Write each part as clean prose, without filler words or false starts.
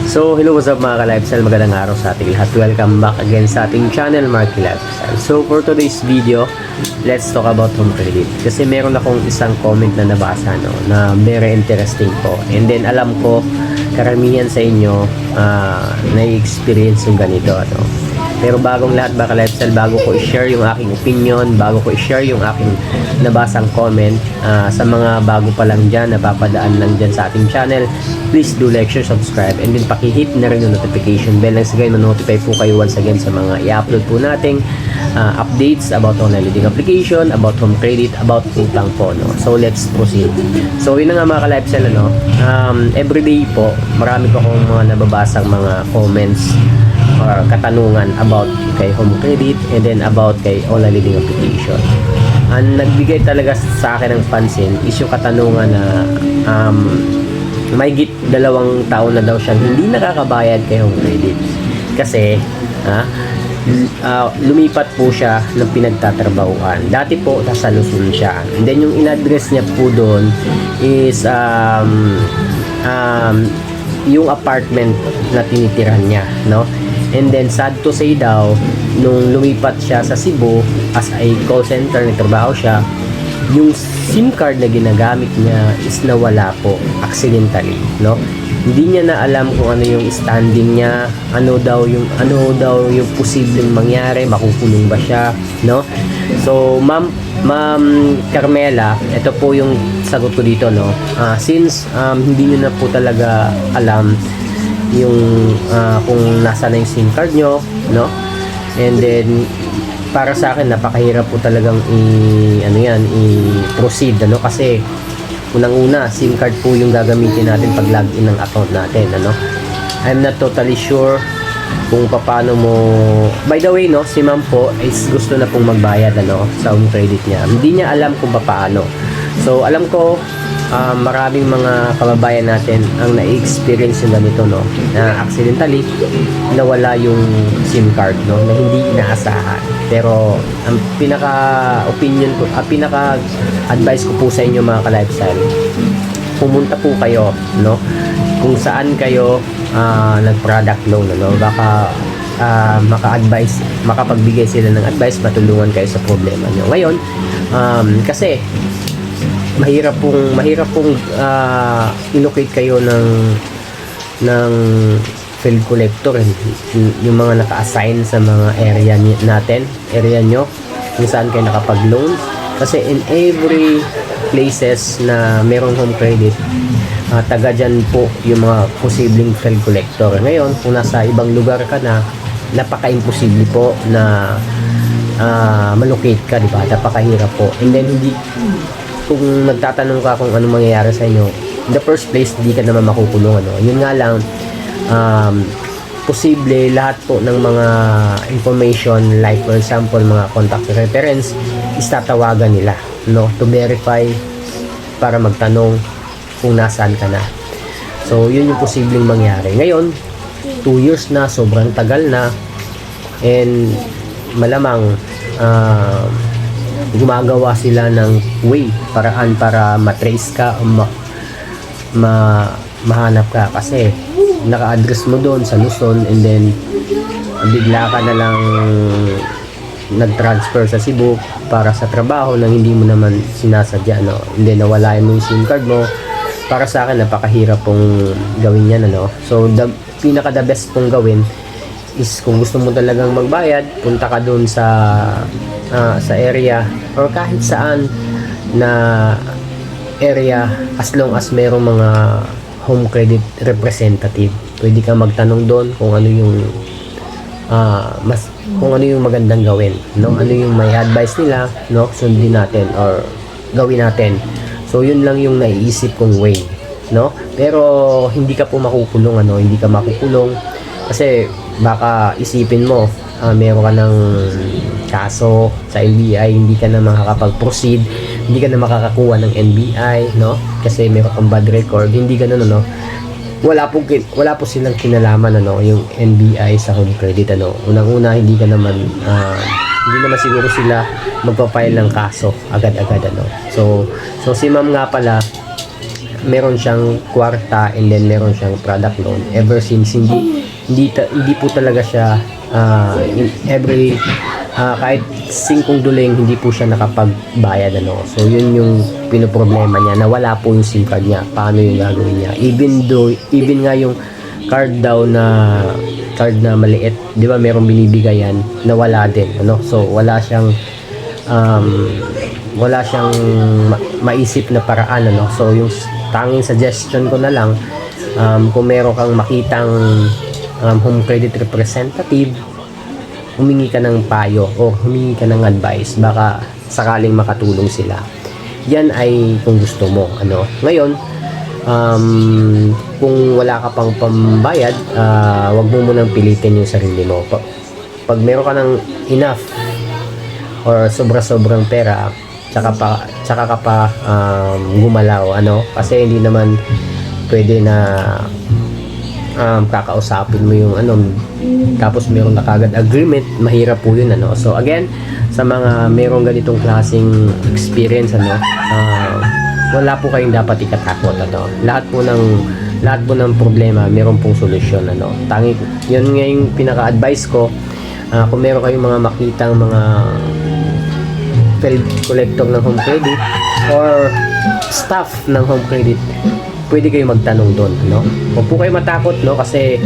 So, hello, what's up mga ka-lifestyle? Magandang araw sa ating lahat. Welcome back again sa ating channel, Marky Lifestyle. So, for today's video, let's talk about home credit. Kasi meron akong isang comment na nabasa, no, na very interesting po. And then, alam ko, karamihan sa inyo na-experience yung ganito, ano. Pero bagong lahat mga ka-lifestyle, bago ko i-share yung aking opinion, bago ko i-share yung aking nabasang comment, sa mga bago pa lang dyan, napapadaan lang dyan sa ating channel, please do like, share, subscribe, and then pakihit na rin yung notification bell nang sagay ma-notify po kayo once again sa mga i-upload po nating updates about online lending application, about home credit, about utang po, no? So let's proceed. So yun na nga mga ka-lifestyle, ano, everyday po marami po akong mga nababasang mga comments or katanungan about kay home credit and then about kay online lending application. Ang nagbigay talaga sa akin ng pansin is yung katanungan na may 2 taon na daw siyang hindi nakakabayad kay home credit kasi lumipat po siya ng pinagtatrabahuan. Dati po nasa Luzon siya, and then yung in-address niya po doon is yung apartment na tinitirahan niya, no? And then sad to say daw, nung lumipat siya sa Cebu as a call center, nagtrabaho siya, yung SIM card na ginagamit niya is nawala po accidentally, no? Hindi niya na alam kung ano yung standing niya, ano daw yung posibleng mangyari, makukulong ba siya, no? So Ma'am Carmela, ito po yung sagot ko dito, no? Since hindi niyo na po talaga alam yung kung nasa na yung SIM card nyo, no? And then para sa akin napakahirap po talagang i-proceed, ano, kasi unang-una SIM card po yung gagamitin natin pag login ng account natin, ano. I'm not totally sure kung paano mo, by the way, no, si ma'am po is gusto na pong magbayad, ano, sa home credit niya. Hindi niya alam kung paano. So alam ko maraming mga kababayan natin ang na-experience yung ganito, no, na accidentally nawala yung SIM card, no, na hindi inaasahan. Pero ang pinaka-opinion ko, pinaka-advice ko po sa inyo mga ka-lifestyle, pumunta po kayo, no, kung saan kayo nag-product loan, no, baka makapagbigay sila ng advice, matulungan kayo sa problema nyo. Ngayon, kasi mahirap pong i-locate kayo ng field collector, yung mga naka-assign sa mga area nyo kung saan kayo nakapag-loan, kasi in every places na merong home credit, taga dyan po yung mga posibleng field collector. Ngayon kung nasa ibang lugar ka na, napaka-imposible po na malocate ka, diba? Napakahirap po. And then kung nagtatanong ka kung ano mangyayari sa inyo, in the first place, hindi ka naman makukulong, ano. Yun nga lang, posible lahat po ng mga information, like for example, mga contact reference, is tatawagan nila, no, to verify, para magtanong kung nasaan ka na. So, yun yung posibleng mangyari. Ngayon, 2 years na, sobrang tagal na, and malamang, gumagawa sila ng paraan para matrace ka o mahanap ka, kasi naka-address mo doon sa Luzon, and then bigla ka na lang nag-transfer sa Cebu para sa trabaho nang hindi mo naman sinasadya, no? And then nawala mo yung SIM card mo. Para sa akin, napakahirap pong gawin yan, ano? So the best pong gawin is, kung gusto mo talagang magbayad, punta ka doon sa area or kahit saan na area, as long as merong mga home credit representative. Pwede kang magtanong doon kung ano yung magandang gawin, no? Ano yung may advice nila, no? Sundin natin or gawin natin. So yun lang yung naiisip kong way, no? Pero hindi ka po makukulong, ano? Hindi ka makukulong kasi baka isipin mo meron ka ng kaso sa NBI, hindi ka na makakapag-proceed, hindi ka na makakakuha ng NBI, no? Kasi meron kang bad record. Hindi ganoon, no? Wala po silang kinalaman, ano, yung NBI sa home credit, ano. Unang-una, hindi naman siguro sila magpa-file ng kaso agad-agad, ano. So si ma'am nga pala, meron siyang kwarta and then meron siyang product loan. Ever since hindi po talaga siya in every kahit 5 duling hindi po siya nakapagbayad ano. So yun yung pinoproblema niya, na wala po yung SIM card niya. Paano yung gagawin niya? Even nga yung card daw na maliit, 'di ba? Merong binibigayan na wala din ano. So wala siyang maisip na paraan ano. So yung tanging suggestion ko na lang, kung meron kang makitang home credit representative, humingi ka ng payo o humingi ka ng advice, baka sakaling makatulong sila. Yan ay kung gusto mo ano. Ngayon, kung wala ka pang pambayad, wag mo munang pilitin yung sarili mo. Pag meron ka ng enough or sobra-sobrang pera, tsaka ka pa gumalaw ano, kasi hindi naman pwede na kakausapin mo yung ano tapos meron na kagad agreement. Mahirap po yun ano. So again, sa mga merong ganitong klaseng experience ano, wala po kayong dapat ikatakot ano. Lahat po ng problema meron pong solusyon ano. Yun nga yung pinaka-advice ko. Kung meron kayong mga makitang mga failed collector ng home credit or staff ng home credit, pwede kayo magtanong doon no. Huwag po kayo matakot no, kasi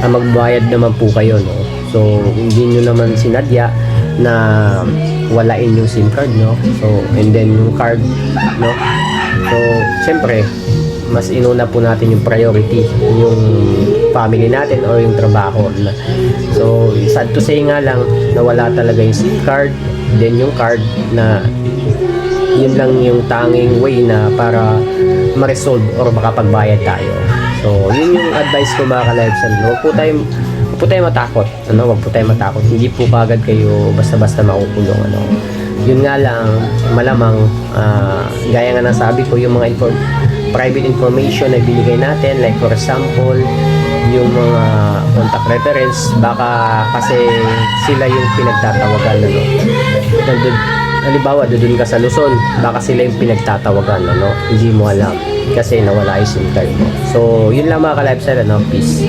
magbayad naman po kayo no. So hindi nyo naman sinadya na walain yung SIM card no. So and then yung card no. So syempre mas inuna po natin yung priority, yung family natin o yung trabaho. So sad to say nga lang na wala talaga yung SIM card, then yung card na yun lang yung tanging way na para ma-resolve or makapagbayad tayo. So yun yung advice ko mga ka-Livesan. Huwag po tayo matakot ano, huwag po tayo matakot. Hindi po kagad kayo basta-basta makukulong ano. Yun nga lang, malamang gaya nga ng sabi ko, yung mga private information na binigay natin, like for example yung mga contact reference, baka kasi sila yung pinagtatawagan ano. Halimbawa, doon ka sa Luzon, baka sila yung pinagtatawagan ano. Hindi mo alam kasi nawala yung SIM card mo. So yun lang mga ka-Livesan ano. Peace.